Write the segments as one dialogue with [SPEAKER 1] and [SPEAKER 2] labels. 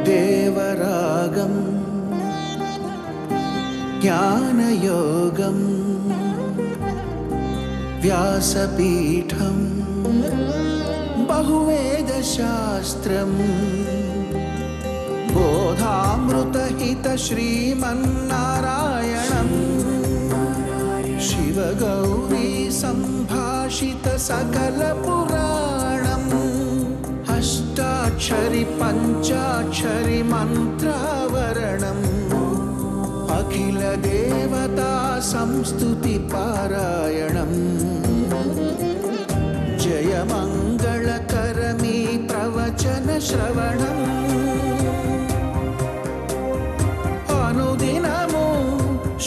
[SPEAKER 1] దేవరాగం జ్ఞానయోగం వ్యాసపీఠం బహువేదశాస్త్రం బోధామృతహిత శ్రీమన్నారాయణం శివగౌరీ సంభాషిత సకల పురాణం అష్టాక్షరి పంచాక్షరి మంత్రావరణం అఖిల దేవతా సంస్తుతి పారాయణం జయమంగళకరమీ ప్రవచన శ్రవణం అనుదినము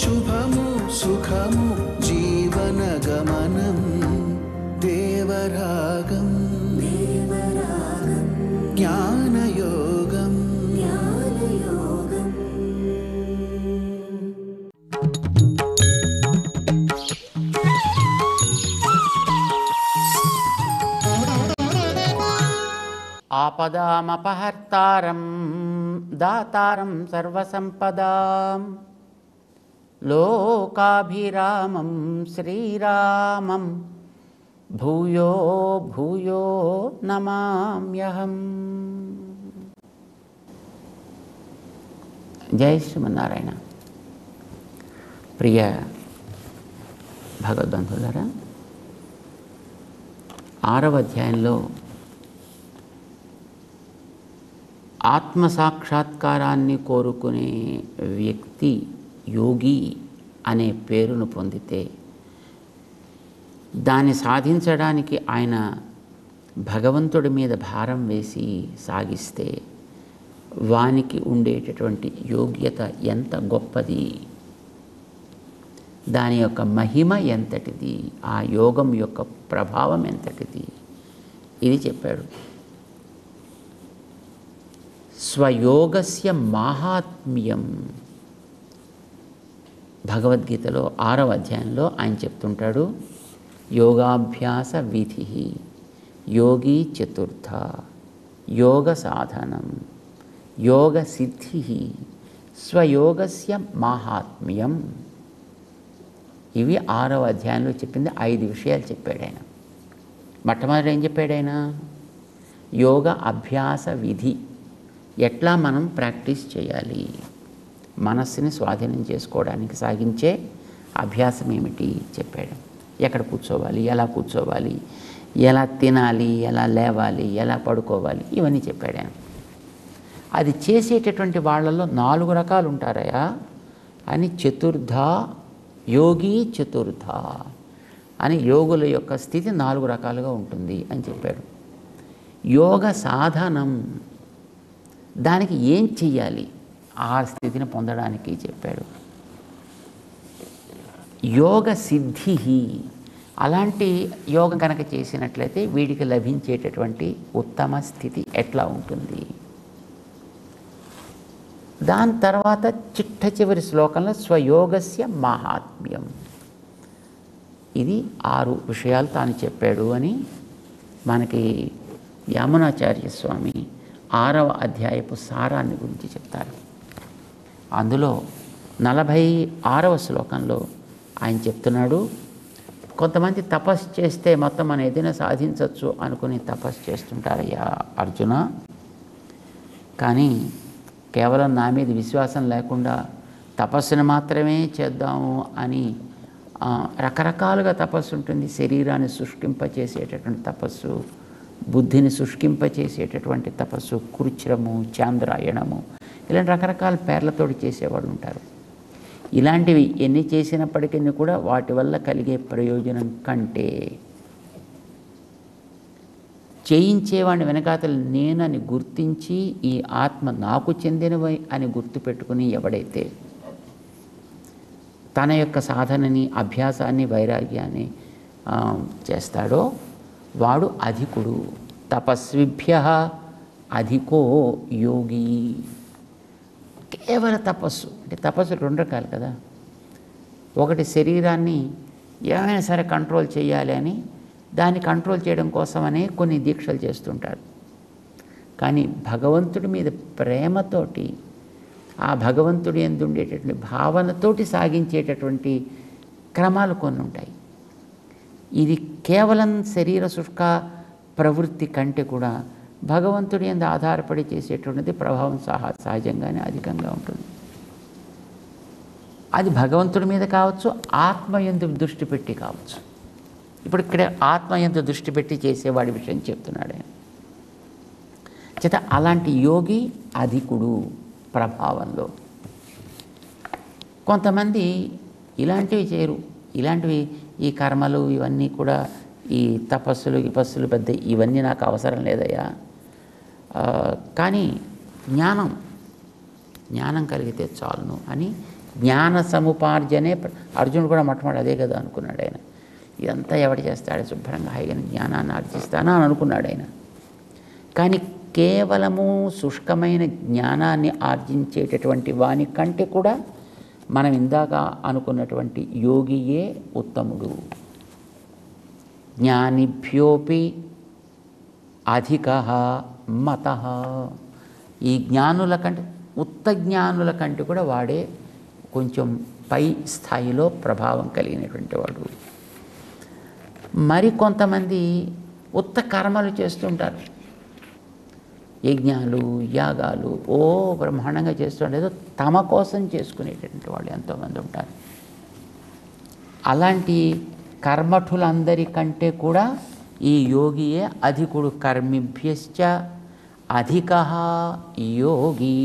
[SPEAKER 1] శుభము సుఖము జీవన గమనం దేవరాగం జ్ఞానయోగం
[SPEAKER 2] ఆపదామపహర్తారం దాతారం సర్వసంపదాం లోకాభిరామం శ్రీరామం భూయో భూయో నమామ్యహం. జై శ్రీమన్నారాయణ. ప్రియ భగవద్బంధువులారా, 6వ అధ్యాయంలో ఆత్మసాక్షాత్కారాన్ని కోరుకునే వ్యక్తి యోగి అనే పేరును పొందితే దాన్ని సాధించడానికి ఆయన భగవంతుడి మీద భారం వేసి సాగిస్తే వానికి ఉండేటటువంటి యోగ్యత ఎంత గొప్పది, దాని యొక్క మహిమ ఎంతటిది, ఆ యోగం యొక్క ప్రభావం ఎంతటిది, ఇది చెప్పాడు. స్వయోగస్య మాహాత్మ్యం భగవద్గీతలో 6వ అధ్యాయంలో ఆయన చెప్తుంటాడు. యోగాభ్యాస విధి యోగి చతుర్థ యోగ సాధనం యోగ సిద్ధి స్వయోగస్య మాహాత్మ్యం. ఇవి 6వ అధ్యాయంలో చెప్పింది 5 విషయాలు చెప్పాడు ఆయన. మొట్టమొదటి ఏం చెప్పాడు ఆయన? యోగ అభ్యాస విధి, ఎట్లా మనం ప్రాక్టీస్ చేయాలి, మనస్సుని స్వాధీనం చేసుకోవడానికి సాగించే అభ్యాసం ఏమిటి చెప్పాడు. ఎక్కడ కూర్చోవాలి, ఎలా కూర్చోవాలి, ఎలా తినాలి, ఎలా లేవాలి, ఎలా పడుకోవాలి, ఇవన్నీ చెప్పాడు ఆయన. అది చేసేటటువంటి వాళ్ళలో 4 రకాలు ఉంటారయా అని చతుర్థ యోగి చతుర్థ అని యోగుల యొక్క స్థితి 4 రకాలుగా ఉంటుంది అని చెప్పాడు. యోగ సాధనం, దానికి ఏం చెయ్యాలి ఆ స్థితిని పొందడానికి చెప్పాడు. యోగ సిద్ధి, అలాంటి యోగం కనుక చేసినట్లయితే వీడికి లభించేటటువంటి ఉత్తమ స్థితి ఎట్లా ఉంటుంది. దాని తర్వాత చిట్ట చివరి శ్లోకంలో స్వయోగస్య మాహాత్మ్యం, ఇది 6 విషయాలు తాను చెప్పాడు అని మనకి యామునాచార్య స్వామి 6వ అధ్యాయపు సారాన్ని గురించి చెప్తారు. అందులో 46వ శ్లోకంలో ఆయన చెప్తున్నాడు, కొంతమంది తపస్సు చేస్తే మొత్తం మనం ఏదైనా సాధించవచ్చు అనుకుని తపస్సు చేస్తుంటారయ్యా అర్జున, కానీ కేవలం నా మీద విశ్వాసం లేకుండా తపస్సును మాత్రమే చేద్దాము అని రకరకాలుగా తపస్సు ఉంటుంది. శరీరాన్ని శుష్కింపచేసేటటువంటి తపస్సు, బుద్ధిని శుష్కింపచేసేటటువంటి తపస్సు, కృచ్ఛ్రము, చాంద్రాయణము, ఇలాంటి రకరకాల పేర్లతోటి చేసేవాళ్ళు ఉంటారు. ఇలాంటివి ఎన్ని చేసినప్పటికీ కూడా వాటి వల్ల కలిగే ప్రయోజనం కంటే చేయించేవాడిని వెనకాతలు నేనని గుర్తించి ఈ ఆత్మ నాకు చెందినవై అని గుర్తుపెట్టుకుని ఎవడైతే తన యొక్క సాధనని, అభ్యాసాన్ని, వైరాగ్యాన్ని చేస్తాడో వాడు అధికుడు. తపస్విభ్య అధికో యోగి. కేవల తపస్సు అంటే తపస్సు 2 రకాలు కదా. ఒకటి శరీరాన్ని ఏమైనా సరే కంట్రోల్ చేయాలి అని దాన్ని కంట్రోల్ చేయడం కోసమనే కొన్ని దీక్షలు చేస్తుంటారు. కానీ భగవంతుడి మీద ప్రేమతోటి, ఆ భగవంతుడి యందు ఉండేటటువంటి భావనతోటి సాగించేటటువంటి క్రమాలు కొన్ని ఉంటాయి. ఇది కేవలం శరీర శుష్క ప్రవృత్తి కంటే కూడా భగవంతుడి యందు ఆధారపడి చేసేటువంటిది ప్రభావం సహజంగానే అధికంగా ఉంటుంది. అది భగవంతుడి మీద కావచ్చు, ఆత్మ యందు దృష్టి పెట్టి కావచ్చు. ఇప్పుడు ఇక్కడ ఆత్మ యందు దృష్టి పెట్టి చేసేవాడి విషయం చెప్తున్నాడు ఆయన. చేత అలాంటి యోగి అధికుడు ప్రభావంలో. కొంతమంది ఇలాంటివి చేయరు. ఇలాంటివి ఈ కర్మలు ఇవన్నీ కూడా, ఈ తపస్సులు విపస్సులు పెద్ద ఇవన్నీ నాకు అవసరం లేదయ్యా, కానీ జ్ఞానం కలిగితే చాలును అని జ్ఞాన సముపార్జనే. అర్జునుడు కూడా మొట్టమొదటి అదే కదా అనుకున్నాడు ఆయన. ఇదంతా ఎవడు చేస్తాడు, శుభ్రంగా హాయిగా జ్ఞానాన్ని ఆర్జిస్తానా అని అనుకున్నాడు ఆయన. కానీ కేవలము శుష్కమైన జ్ఞానాన్ని ఆర్జించేటటువంటి వాని కంటే కూడా మనం ఇందాక అనుకున్నటువంటి యోగియే ఉత్తముడు. జ్ఞానిభ్యోపి అధికః మతః. ఈ జ్ఞానుల కంటే, ఉత్త జ్ఞానుల కంటే కూడా వాడే కొంచెం పై స్థాయిలో ప్రభావం కలిగినటువంటి వాడు. మరి కొంతమంది ఉత్త కర్మలు చేస్తుంటారు, యజ్ఞాలు యాగాలు బ్రహ్మాండంగా చేస్తుంటారు, ఏదో తమ కోసం చేసుకునేటటువంటి వాళ్ళు ఎంతోమంది ఉంటారు. అలాంటి కర్మఠులందరికంటే కూడా ఈ యోగియే అధికుడు. కర్మిభ్యశ్చ అధికః యోగి.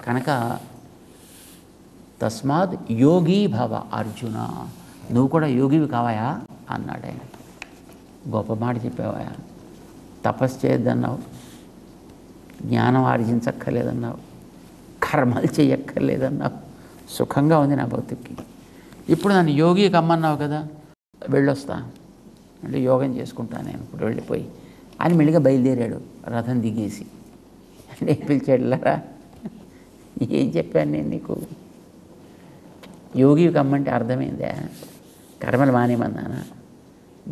[SPEAKER 2] కనుక తస్మాత్ యోగీ భవ అర్జున, నువ్వు కూడా యోగివి కావాయా అన్నాడు ఆయన. గొప్ప మాట చెప్పావా, తపస్సు చేయొద్దన్నావు, జ్ఞానం ఆర్జించక్కర్లేదన్నావు, కర్మలు చేయక్కర్లేదన్నావు, సుఖంగా ఉంది నా బతుక్కి, ఇప్పుడు నన్ను యోగి కమ్మన్నావు కదా, వెళ్ళొస్తా అంటే యోగం చేసుకుంటాను నేను ఇప్పుడు వెళ్ళిపోయి అని మెల్లిగా బయలుదేరాడు రథం దిగేసి. అంటే పిలిచాడులరా, ఏం చెప్పాను నేను నీకు, యోగి కమ్మంటే అర్థమైందా? కర్మలు మానేమన్నానా,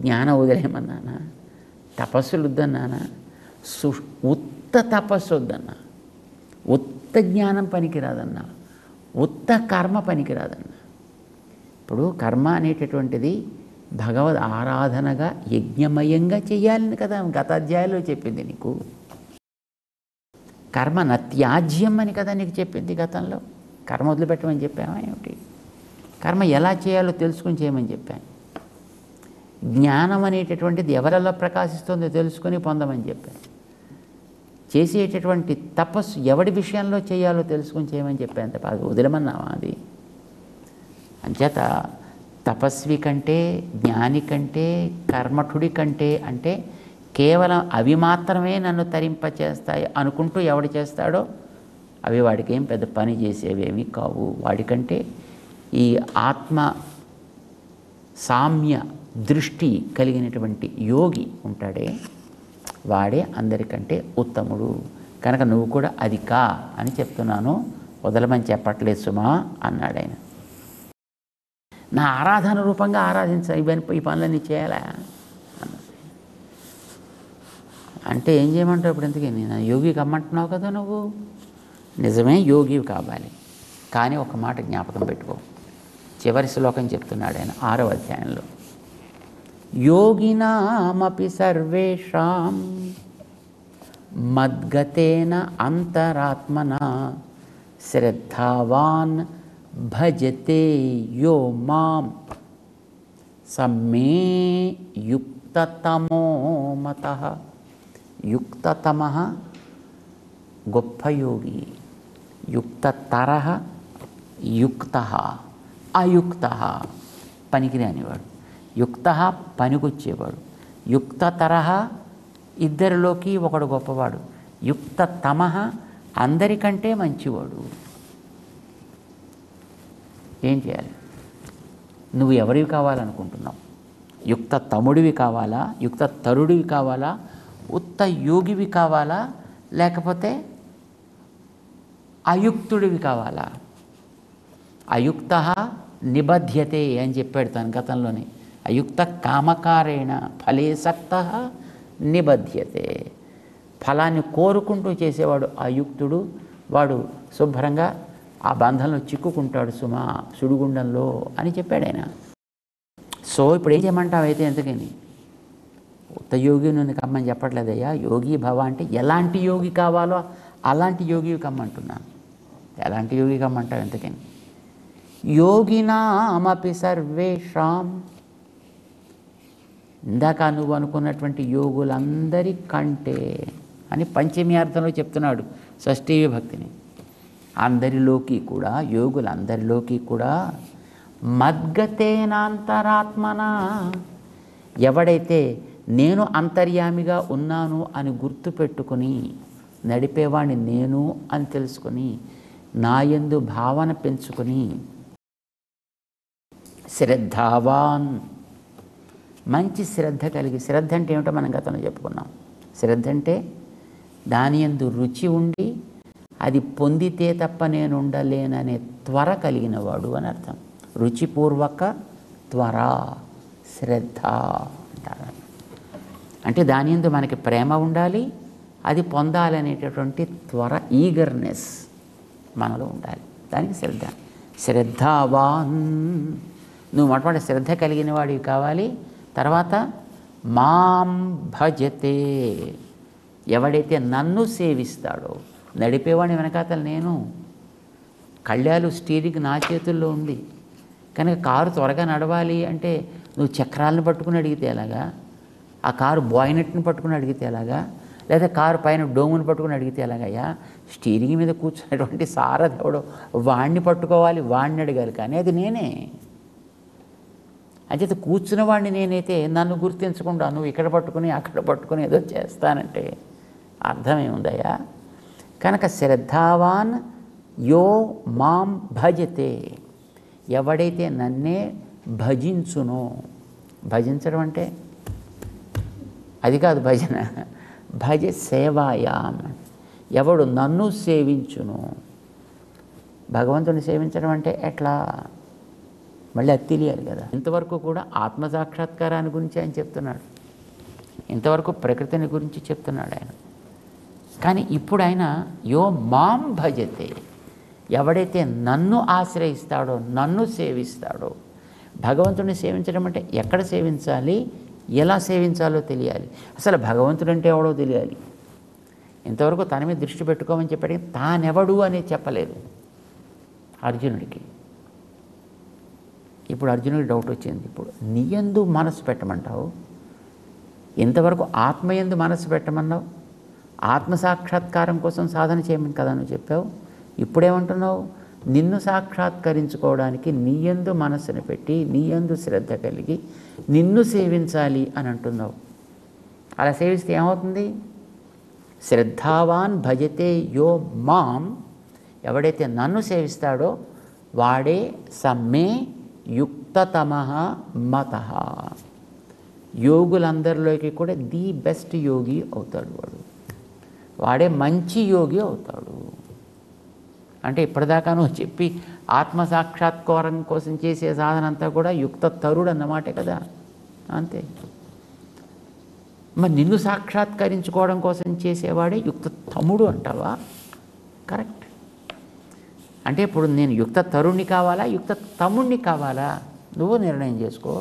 [SPEAKER 2] జ్ఞానం వదిలేయమన్నానా, తపస్సులు వద్దన్నానా, ఉత్త తపస్సు వద్దన్నా, ఉత్త జ్ఞానం పనికిరాదన్నా, ఉత్త కర్మ పనికిరాదన్నా. ఇప్పుడు కర్మ అనేటటువంటిది భగవద్ ఆరాధనగా యజ్ఞమయంగా చెయ్యాలని కదా గత అధ్యాయంలో చెప్పింది నీకు. కర్మ నత్యాజ్యం అని కదా నీకు చెప్పింది గతంలో. కర్మ వదిలిపెట్టమని చెప్పామా ఏమిటి? కర్మ ఎలా చేయాలో తెలుసుకుని చేయమని చెప్పాను. జ్ఞానం అనేటటువంటిది ఎవరిలో ప్రకాశిస్తుందో తెలుసుకొని పొందమని చెప్పాను. చేసేటటువంటి తపస్సు ఎవడి విషయంలో చేయాలో తెలుసుకొని చేయమని చెప్పాను తప్ప అది వదిలమన్నావా? అది అంచేత తపస్వి కంటే, జ్ఞాని కంటే, కర్మఠుడి కంటే, అంటే కేవలం అవి మాత్రమే నన్ను తరింపచేస్తాయి అనుకుంటూ ఎవడు చేస్తాడో అవి వాడికి ఏం పెద్ద పని చేసేవేమీ కావు. వాడికంటే ఈ ఆత్మ సామ్య దృష్టి కలిగినటువంటి యోగి ఉంటాడే వాడే అందరికంటే ఉత్తముడు. కనుక నువ్వు కూడా అది కా అని చెప్తున్నాను, వదలమని చెప్పట్లేదు సుమా అన్నాడు ఆయన. నా ఆరాధన రూపంగా ఆరాధించాలి, ఈ పనులన్నీ చేయాలా అన్నాడు. అంటే ఏం చేయమంటావు ఇప్పుడు? ఎందుకే నేను యోగి కమ్మంటున్నావు కదా నువ్వు, నిజమే యోగివి కావాలి. కానీ ఒక మాట జ్ఞాపకం పెట్టుకో, చివరి శ్లోకం చెప్తున్నాడు ఆయన 6వ అధ్యాయంలో. యోగినామపి సర్వేషాం మద్గతేన అంతరాత్మన శ్రద్ధావాన్ భజతే యో మాం సమ్మే యుక్తతమో మతః. యుక్తతమః గొప్ప యోగి, యుక్తతరః యుక్తః, అయుక్తః పనికిరానివాడు, యుక్తః పనికొచ్చేవాడు, యుక్తతరః ఇద్దరిలోకి ఒకడు గొప్పవాడు, యుక్తతమః అందరికంటే మంచివాడు. ఏం చేయాలి? నువ్వు ఎవరివి కావాలనుకుంటున్నావు? యుక్త తముడివి కావాలా, యుక్త తరుడివి కావాలా, ఉత్త యోగివి కావాలా, లేకపోతే అయుక్తుడివి కావాలా? అయుక్త నిబధ్యతే అని చెప్పాడు తన గతంలోనే. అయుక్త కామకారేణ ఫలే సక్త నిబధ్యతే. ఫలాన్ని కోరుకుంటూ చేసేవాడు అయుక్తుడు, వాడు శుభ్రంగా ఆ బంధంలో చిక్కుకుంటాడు సుమా, సుడిగుండంలో అని చెప్పాడు ఆయన. సో ఇప్పుడు ఏం చేయమంటావు అయితే ఎందుకని? ఉత్త యోగి నుండి కమ్మని చెప్పట్లేదయ్యా. యోగి భవ అంటే ఎలాంటి యోగి కావాలో అలాంటి యోగి కమ్మంటున్నాను. ఎలాంటి యోగి కమ్మంటావు ఎందుకని? యోగినామపి సర్వేషాం, ఇందాక నువ్వు అనుకున్నటువంటి యోగులందరి కంటే అని పంచమి అర్థంలో చెప్తున్నాడు షష్ఠీ విభక్తిని. అందరిలోకి కూడా, యోగులందరిలోకి కూడా మద్గతేనాంతరాత్మన, ఎవడైతే నేను అంతర్యామిగా ఉన్నాను అని గుర్తుపెట్టుకుని నడిపేవాడిని నేను అని తెలుసుకొని నాయందు భావన పెంచుకొని శ్రద్ధావాన్, మంచి శ్రద్ధ కలిగి, శ్రద్ధ అంటే ఏమిటో మనం గతంలో చెప్పుకున్నాం. శ్రద్ధ అంటే దాని యందు రుచి ఉండి అది పొందితే తప్ప నేను ఉండలేననే త్వర కలిగిన వాడు అని అర్థం. రుచిపూర్వక త్వర శ్రద్ధ అంటారు. అంటే దాని యందు మనకి ప్రేమ ఉండాలి, అది పొందాలనేటటువంటి త్వర, ఈగర్నెస్ మనలో ఉండాలి. దానికి శ్రద్ధ. శ్రద్ధావాన్, నువ్వు మొట్టమొదటి శ్రద్ధ కలిగిన వాడివి కావాలి. తర్వాత మాం భజతే, ఎవడైతే నన్ను సేవిస్తాడో, నడిపేవాడిని వెనకాతలు నేను, కళ్యాలు స్టీరింగ్ నా చేతుల్లో ఉంది కనుక కారు త్వరగా నడవాలి అంటే నువ్వు చక్రాలను పట్టుకుని అడిగితే ఎలాగా, ఆ కారు బాయినెట్ని పట్టుకుని అడిగితే ఎలాగా, లేదా కారు పైన డోమును పట్టుకుని అడిగితే ఎలాగయ్యా? స్టీరింగ్ మీద కూర్చున్నటువంటి సారథి ఎవడో వాడిని పట్టుకోవాలి, వాడిని అడగాలి, కానీ అది నేనే. అంచేత కూర్చున్న వాడిని నేనైతే నన్ను గుర్తించకుండా నువ్వు ఇక్కడ పట్టుకుని అక్కడ పట్టుకుని ఏదో చేస్తానంటే అర్థమేముందయ్యా? కనుక శ్రద్ధావాన్ యో మాం భజతే, ఎవడైతే నన్నే భజించునో, భజించడం అంటే అది కాదు భజన, భజ సేవాయాం, ఎవడు నన్ను సేవించును. భగవంతుని సేవించడం అంటే ఎట్లా? మళ్ళీ అది తెలియాలి కదా. ఇంతవరకు కూడా ఆత్మసాక్షాత్కారాన్ని గురించి ఆయన చెప్తున్నాడు, ఇంతవరకు ప్రకృతిని గురించి చెప్తున్నాడు ఆయన. కానీ ఇప్పుడు ఆయన యో మాం భజతే, ఎవడైతే నన్ను ఆశ్రయిస్తాడో, నన్ను సేవిస్తాడో. భగవంతుడిని సేవించడం అంటే ఎక్కడ సేవించాలి, ఎలా సేవించాలో తెలియాలి. అసలు భగవంతుడు అంటే ఎవడో తెలియాలి. ఇంతవరకు తన మీద దృష్టి పెట్టుకోమని చెప్పాడు, తానెవడు అనేది చెప్పలేదు అర్జునుడికి. ఇప్పుడు అర్జునుడికి డౌట్ వచ్చింది. ఇప్పుడు నీయందు మనసు పెట్టమంటావు, ఇంతవరకు ఆత్మయందు మనసు పెట్టమన్నావు, ఆత్మసాక్షాత్కారం కోసం సాధన చేయమని కదా నువ్వు చెప్పావు. ఇప్పుడేమంటున్నావు? నిన్ను సాక్షాత్కరించుకోవడానికి నీయందు మనస్సును పెట్టి, నీయందు శ్రద్ధ కలిగి నిన్ను సేవించాలి అని అంటున్నావు. అలా సేవిస్తే ఏమవుతుంది? శ్రద్ధావాన్ భజతే యో మాం, ఎవడైతే నన్ను సేవిస్తాడో వాడే సమ్మే యుక్తతమః మతః, యోగులందరిలోకి కూడా ది బెస్ట్ యోగి అవుతాడు వాడు, వాడే మంచి యోగి అవుతాడు. అంటే ఇప్పటిదాకా నువ్వు చెప్పి ఆత్మసాక్షాత్కారం కోసం చేసే సాధన అంతా కూడా యుక్త తరుడు అన్నమాటే కదా, అంతే. మరి నిన్ను సాక్షాత్కరించుకోవడం కోసం చేసేవాడే యుక్త తముడు అంటావా? కరెక్ట్. అంటే ఇప్పుడు నేను యుక్త తరుణ్ణి కావాలా, యుక్త తమ్ముణ్ణి కావాలా? నువ్వు నిర్ణయం చేసుకో.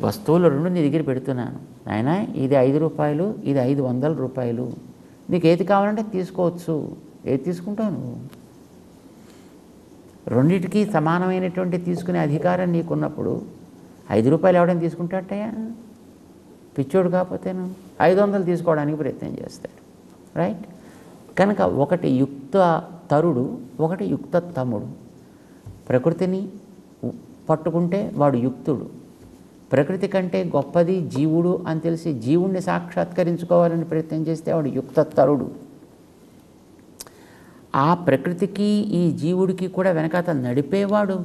[SPEAKER 2] వస్తువులు రెండు నీ దగ్గర పెడుతున్నాను, నాయనా ఇది 5 రూపాయలు, ఇది 500 రూపాయలు, నీకు ఏది కావాలంటే తీసుకోవచ్చు. ఏది తీసుకుంటావు నువ్వు? రెండింటికి సమానమైనటువంటి తీసుకునే అధికారం నీకున్నప్పుడు 5 రూపాయలు ఎవడైనా తీసుకుంటాడయ్యా? పిచ్చోడు కాకపోతేను 500 తీసుకోవడానికి ప్రయత్నం చేస్తాడు, రైట్? కనుక ఒకటి యుక్త తరుడు, ఒకటి యుక్త తమ్ముడు. ప్రకృతిని పట్టుకుంటే వాడు యుక్తుడు, ప్రకృతి కంటే గొప్పది జీవుడు అని తెలిసి జీవుణ్ణి సాక్షాత్కరించుకోవాలని ప్రయత్నం చేస్తే వాడు యుక్త తరుడు. ఆ ప్రకృతికి ఈ జీవుడికి కూడా వెనకాత నడిపేవాడు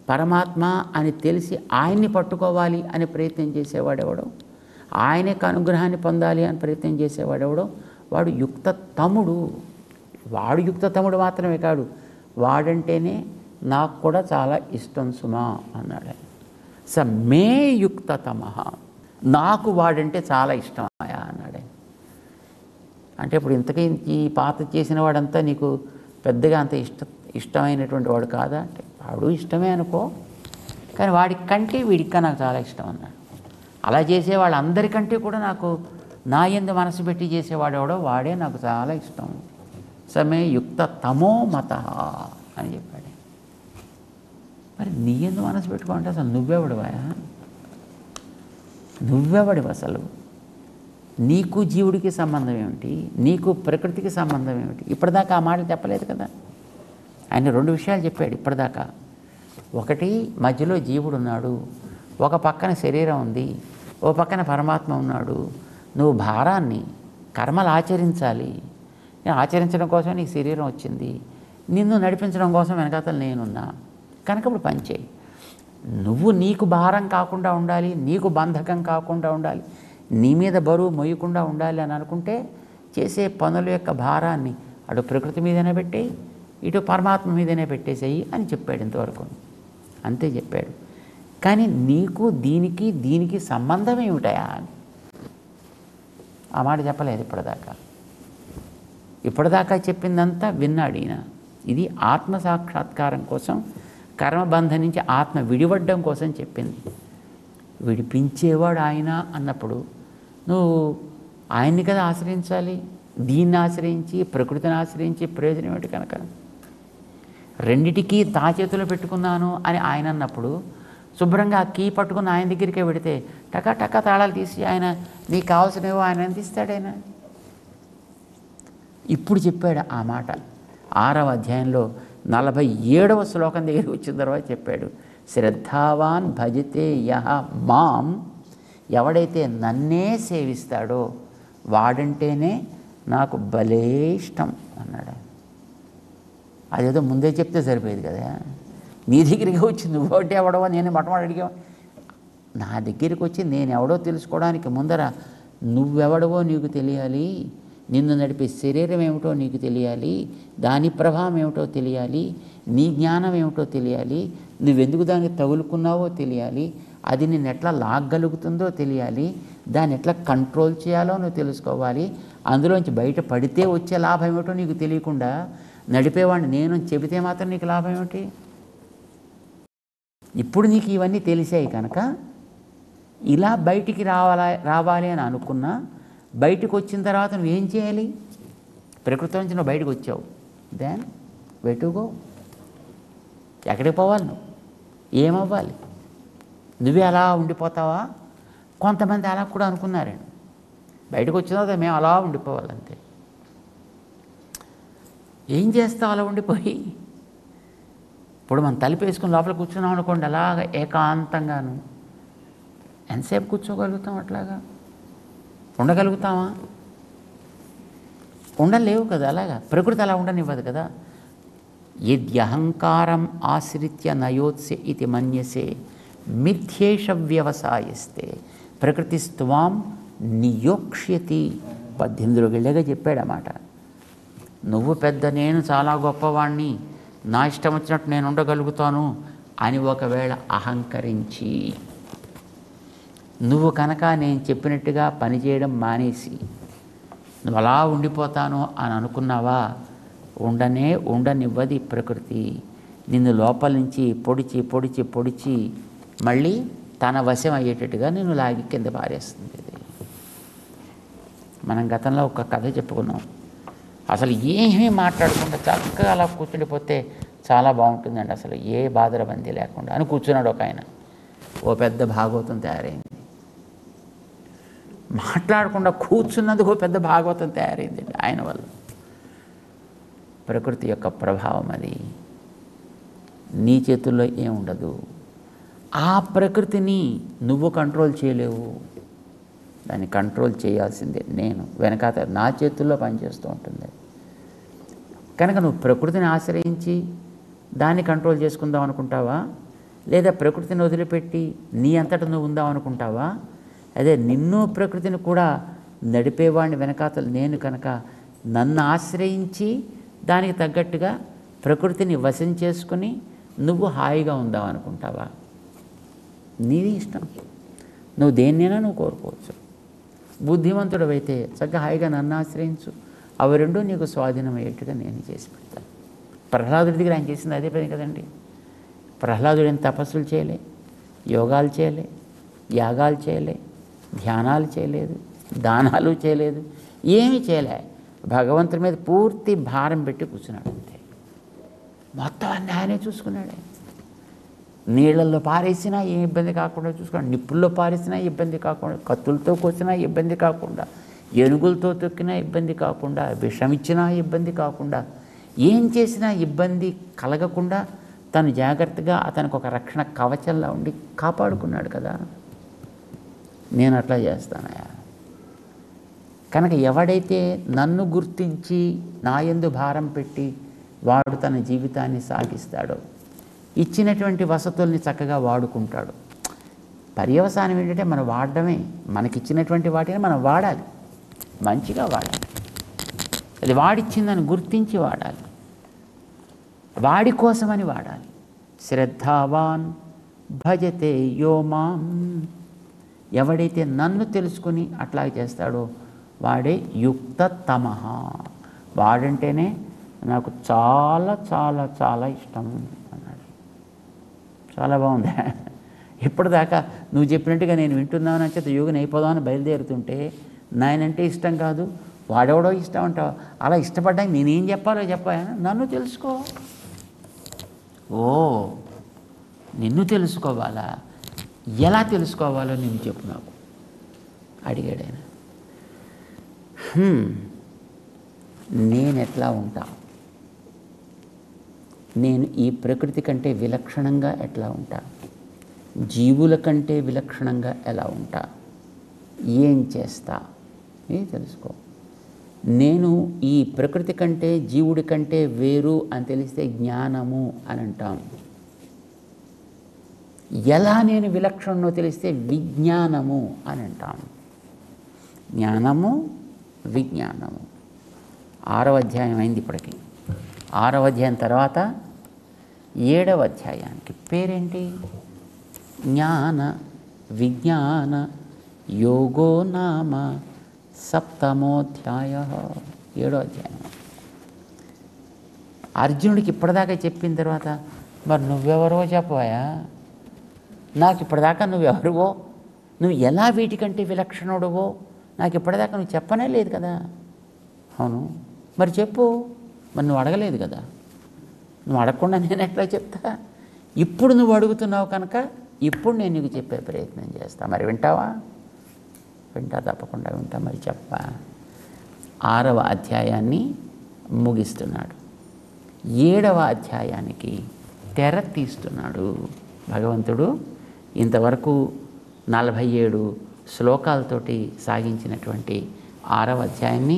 [SPEAKER 2] పరమాత్మ అని తెలిసి ఆయన్ని పట్టుకోవాలి అని ప్రయత్నం చేసేవాడెవడో, ఆయన యొక్క అనుగ్రహాన్ని పొందాలి అని ప్రయత్నం చేసేవాడెవడో వాడు యుక్త తమ్ముడు. వాడు యుక్త తమ్ముడు మాత్రమే కాడు, వాడంటేనే నాకు కూడా చాలా ఇష్టం సుమా అన్నాడు. స మే యుక్తతమ, నాకు వాడంటే చాలా ఇష్టమయా అన్నాడే. అంటే ఇప్పుడు ఇంతకీ ఈ పాత చేసిన వాడంతా నీకు పెద్దగా అంత ఇష్టమైనటువంటి వాడు కాదా అంటే, వాడు ఇష్టమే అనుకో, కానీ వాడికి కంటే వీడికి నాకు చాలా ఇష్టం అన్నాడు. అలా చేసే వాళ్ళందరికంటే కూడా నాకు నా యందు మనసు పెట్టి చేసేవాడు ఎవడో వాడే నాకు చాలా ఇష్టం. సమే యుక్త తమో మత అని చెప్పాడు. మరి నీ యందు మనసు పెట్టుకోంటే అసలు నువ్వెవడివా? నువ్వెవడివి అసలు? నీకు జీవుడికి సంబంధం ఏమిటి? నీకు ప్రకృతికి సంబంధం ఏమిటి? ఇప్పటిదాకా ఆ మాటలు చెప్పలేదు కదా. ఆయన 2 విషయాలు చెప్పాడు ఇప్పటిదాకా. ఒకటి, మధ్యలో జీవుడు ఉన్నాడు, ఒక పక్కన శరీరం ఉంది, ఓ పక్కన పరమాత్మ ఉన్నాడు. నువ్వు భారాన్ని, కర్మలు ఆచరించాలి. ఆచరించడం కోసం నీకు శరీరం వచ్చింది, నిన్ను నడిపించడం కోసం వెనకాతలు నేనున్నా కనుక ఇప్పుడు పనిచేయి. నువ్వు నీకు భారం కాకుండా ఉండాలి, నీకు బంధకం కాకుండా ఉండాలి, నీ మీద బరువు మొయ్యకుండా ఉండాలి అని అనుకుంటే చేసే పనుల యొక్క భారాన్ని అటు ప్రకృతి మీదనే పెట్టేయి, ఇటు పరమాత్మ మీదనే పెట్టేసేయి అని చెప్పాడు ఇంతవరకు. అంతే చెప్పాడు. కానీ నీకు దీనికి సంబంధం ఏమిటయా అని ఆ మాట చెప్పలేదు ఇప్పటిదాకా. ఇప్పటిదాకా చెప్పిందంతా విన్నాడు ఈయన. ఇది ఆత్మ సాక్షాత్కారం కోసం, కర్మబంధం నుంచి ఆత్మ విడిపడడం కోసం చెప్పింది. విడిపించేవాడు ఆయన అన్నప్పుడు నువ్వు ఆయన్ని కదా ఆశ్రయించాలి. దీన్ని ఆశ్రయించి, ప్రకృతిని ఆశ్రయించి ప్రయోజనం ఏమిటి? కనుక రెండిటికీ చేతిలో పెట్టుకున్నాను అని ఆయన అన్నప్పుడు శుభ్రంగా ఆ కీ పట్టుకుని ఆయన దగ్గరికే పెడితే టకా టకా తాళాలు తీసి ఆయన నీకు కావాల్సినవో ఆయన అందిస్తాడు. ఆయన ఇప్పుడు చెప్పాడు ఆ మాట 6వ అధ్యాయంలో 47వ శ్లోకం దగ్గరికి వచ్చిన తర్వాత చెప్పాడు. శ్రద్ధావాన్ భజతే యహ మాం, ఎవడైతే నన్నే సేవిస్తాడో వాడంటేనే నాకు భలే ఇష్టం అన్నాడు. అదేదో ముందే చెప్తే సరిపోయేది కదా. నీ దగ్గరికి వచ్చి నువ్వోటి ఎవడవో నేను మొట్టమొదటి అడిగా. నా దగ్గరికి వచ్చి నేను ఎవడో తెలుసుకోవడానికి ముందర నువ్వెవడవో నీకు తెలియాలి, నిన్ను నడిపే శరీరం ఏమిటో నీకు తెలియాలి, దాని ప్రభావం ఏమిటో తెలియాలి, నీ జ్ఞానం ఏమిటో తెలియాలి, నువ్వెందుకు దాన్ని తగులుకున్నావో తెలియాలి, అది నిన్ను ఎట్లా లాగలుగుతుందో తెలియాలి, దాన్ని ఎట్లా కంట్రోల్ చేయాలో నువ్వు తెలుసుకోవాలి, అందులోంచి బయట పడితే వచ్చే లాభం ఏమిటో నీకు తెలియకుండా నడిపేవాడిని నేను చెబితే మాత్రం నీకు లాభం ఏమిటి? ఇప్పుడు నీకు ఇవన్నీ తెలిసాయి కనుక ఇలా బయటికి రావాలి అని అనుకున్నా, బయటకు వచ్చిన తర్వాత నువ్వేం చేయాలి? ప్రకృతి నుంచి నువ్వు బయటకు వచ్చావు, దెన్ వెటుగో, ఎక్కడికి పోవాలి? నువ్వు ఏమవ్వాలి? నువ్వే అలా ఉండిపోతావా? కొంతమంది అలా కూడా అనుకున్నారండి. బయటకు వచ్చిన తర్వాత మేము అలా ఉండిపోవాలంతే. ఏం చేస్తావు అలా ఉండిపోయి? ఇప్పుడు మనం తలుపేసుకుని లోపల కూర్చున్నాం అనుకోండి, అలాగా ఏకాంతంగాను ఎంతసేపు కూర్చోగలుగుతాం? అట్లాగా ఉండగలుగుతామా? ఉండలేవు కదా. అలాగా ప్రకృతి అలా ఉండనివ్వదు కదా. యద్యహంకారం ఆశ్రిత్య నయోత్స్య ఇది మన్యసే మిథ్యేష వ్యవసాయస్తే ప్రకృతిస్త్వాం నియోక్ష్యతి. 18 గళ్ళగా చెప్పాడు అన్నమాట. నువ్వు పెద్ద, నేను చాలా గొప్పవాణ్ణి, నా ఇష్టం వచ్చినట్టు నేను ఉండగలుగుతాను అని ఒకవేళ అహంకరించి నువ్వు కనుక నేను చెప్పినట్టుగా పనిచేయడం మానేసి నువ్వు అలా ఉండిపోతాను అని అనుకున్నావా, ఉండనివ్వది ప్రకృతి. నిన్ను లోపల నుంచి పొడిచి పొడిచి పొడిచి మళ్ళీ తన వశం అయ్యేటట్టుగా నిన్ను లాగి కింద పారేస్తుంది. మనం గతంలో ఒక కథ చెప్పుకున్నాం. అసలు ఏమీ మాట్లాడకుండా చక్కగా అలా కూర్చుండిపోతే చాలా బాగుంటుందండి, అసలు ఏ బాధరబందీ లేకుండా అని కూర్చున్నాడు ఒక ఆయన. ఓ పెద్ద భాగవతం తయారైంది. మాట్లాడకుండా కూర్చున్నందుకు పెద్ద భాగవతం తయారైంది ఆయన వల్ల. ప్రకృతి యొక్క ప్రభావం అది. నీ చేతుల్లో ఏముండదు. ఆ ప్రకృతిని నువ్వు కంట్రోల్ చేయలేవు, దాన్ని కంట్రోల్ చేయాల్సిందే నేను. వెనకాత నా చేతుల్లో పనిచేస్తూ ఉంటుంది. కనుక నువ్వు ప్రకృతిని ఆశ్రయించి దాన్ని కంట్రోల్ చేసుకుందాం అనుకుంటావా, లేదా ప్రకృతిని వదిలిపెట్టి నీ అంతటా నువ్వు ఉందాం అనుకుంటావా? అదే నిన్ను ప్రకృతిని కూడా నడిపేవాడిని వెనకాతలు నేను కనుక నన్ను ఆశ్రయించి దానికి తగ్గట్టుగా ప్రకృతిని వశం చేసుకుని నువ్వు హాయిగా ఉందాం అనుకుంటావా? నీది ఇష్టం, నువ్వు దేన్నైనా నువ్వు కోరుకోవచ్చు. బుద్ధిమంతుడవైతే చక్కగా హాయిగా నన్ను ఆశ్రయించు, అవి రెండూ నీకు స్వాధీనమయ్యేట్టుగా నేను చేసి పెడతాను. ప్రహ్లాదుడి దగ్గర ఆయన చేసింది అదే పని కదండి. ప్రహ్లాదుడు ఏం తపస్సులు చేయలే, యోగాలు చేయలే, యాగాలు చేయలే, ధ్యానాలు చేయలేదు, దానాలు చేయలేదు, ఏమీ చేయలే. భగవంతుడి మీద పూర్తి భారం పెట్టి కూర్చున్నాడు అంతే. మొత్తం అన్నీ ఆయనే చూసుకున్నాడు. నీళ్ళల్లో పారేసినా ఏ ఇబ్బంది కాకుండా చూసుకున్నాడు, నిప్పుల్లో పారేసినా ఇబ్బంది కాకుండా, కత్తులతో కోసినా ఇబ్బంది కాకుండా, ఏనుగులతో తొక్కినా ఇబ్బంది కాకుండా, విషం ఇచ్చినా ఇబ్బంది కాకుండా, ఏం చేసినా ఇబ్బంది కలగకుండా తను జాగ్రత్తగా అతనికి ఒక రక్షణ కవచంలా ఉండి కాపాడుకున్నాడు కదా. నేను అట్లా చేస్తానయా. కనుక ఎవడైతే నన్ను గుర్తించి నా యందు భారం పెట్టి వాడు తన జీవితాన్ని సాగిస్తాడో, ఇచ్చినటువంటి వసతుల్ని చక్కగా వాడుకుంటాడు. పర్యవసానం ఏంటంటే మనం వాడడమే. మనకిచ్చినటువంటి వాటిని మనం వాడాలి, మంచిగా వాడాలి. అది వాడిచ్చిందని గుర్తించి వాడాలి, వాడి కోసమని వాడాలి. శ్రద్ధావాన్ భజతే యో మాం. ఎవడైతే నన్ను తెలుసుకుని అట్లా చేస్తాడో వాడే యుక్తతమః. వాడంటేనే నాకు చాలా చాలా చాలా ఇష్టం అన్నాడు. చాలా బాగుంది. ఇప్పటిదాకా నువ్వు చెప్పినట్టుగా నేను వింటున్నాను అని చేత యోగిని అయిపోదామని బయలుదేరుతుంటే నాయనంటే ఇష్టం కాదు, వాడెవడో ఇష్టం అంటావు. అలా ఇష్టపడ్డానికి నేనేం చెప్పాలో చెప్పాను. నన్ను తెలుసుకో. ఓ, నిన్ను తెలుసుకోవాలా? ఎలా తెలుసుకోవాలో నేను చెప్పు నాకు అడిగాడు ఆయన. నేను ఎట్లా ఉంటా, నేను ఈ ప్రకృతి కంటే విలక్షణంగా ఎట్లా ఉంటా, జీవుల కంటే విలక్షణంగా ఎలా ఉంటా, ఏం చేస్తా ఇది తెలుసుకో. నేను ఈ ప్రకృతి కంటే జీవుడి కంటే వేరు అని తెలిస్తే జ్ఞానము అని అంటాం. ఎలా నేను విలక్షణో తెలిస్తే విజ్ఞానము అని అంటాం. జ్ఞానము విజ్ఞానము. 6వ అధ్యాయం అయింది ఇప్పటికి. 6వ అధ్యాయం తర్వాత 7వ అధ్యాయానికి పేరేంటి? జ్ఞాన విజ్ఞాన యోగో నామ సప్తమోధ్యాయ. 7వ అధ్యాయం. అర్జునుడికి ఇప్పటిదాకా చెప్పిన తర్వాత మరి నువ్వెవరో చెప్పవా? నాకు ఇప్పటిదాకా నువ్వెవరువో, నువ్వు ఎలా వీటికంటే విలక్షణుడువో నాకు ఇప్పటిదాకా నువ్వు చెప్పనే లేదు కదా. అవును, మరి చెప్పు. మరి నువ్వు అడగలేదు కదా. నువ్వు అడగకుండా నేను ఎట్లా చెప్తా? ఇప్పుడు నువ్వు అడుగుతున్నావు కనుక ఇప్పుడు నేను నీకు చెప్పే ప్రయత్నం చేస్తా. మరి వింటావా? వింటా, తప్పకుండా వింటా. మరి చెప్పా. 6వ అధ్యాయాన్ని ముగిస్తున్నాడు. 7వ అధ్యాయానికి తెర తీస్తున్నాడు భగవంతుడు. ఇంతవరకు 47 శ్లోకాలతోటి సాగించినటువంటి 6వ అధ్యాయాన్ని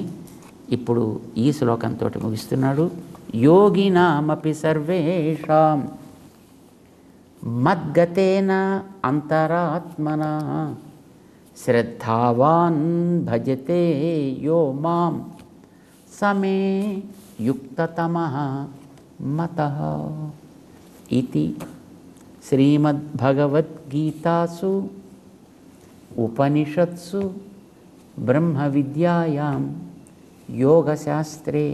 [SPEAKER 2] ఇప్పుడు ఈ శ్లోకంతో ముగిస్తున్నాడు. యోగినామపి సర్వేషాం మద్గతేన అంతరాత్మనా శ్రద్ధావాన్ భజతే యో మాం సమే యుక్తతమః మతః ఇతి శ్రీమద్భగవద్గీతాసు ఉపనిషత్సు బ్రహ్మ విద్యాయాం యోగశాస్త్రే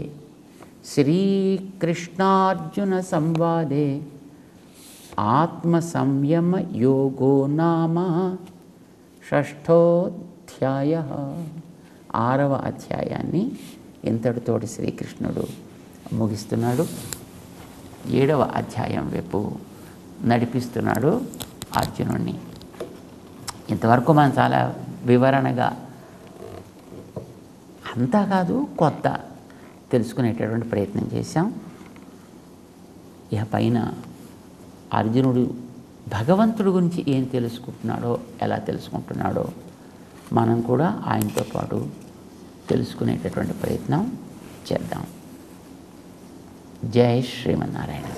[SPEAKER 2] శ్రీకృష్ణార్జున సంవాదే ఆత్మసంయమ యోగో నామ 6థోధ్యాయః. 6వ అధ్యాయాన్ని ఇంతటితోటి శ్రీకృష్ణుడు ముగిస్తున్నాడు. 7వ అధ్యాయం వైపు నడిపిస్తున్నాడు అర్జునుడిని. ఇంతవరకు మనం చాలా వివరణగా, అంతా కాదు కొత్త తెలుసుకునేటటువంటి ప్రయత్నం చేశాం. ఇక పైన అర్జునుడు భగవంతుడి గురించి ఏం తెలుసుకుంటున్నాడో, ఎలా తెలుసుకుంటున్నాడో మనం కూడా ఆయనతో పాటు తెలుసుకునేటటువంటి ప్రయత్నం చేద్దాం. జై శ్రీమన్నారాయణ.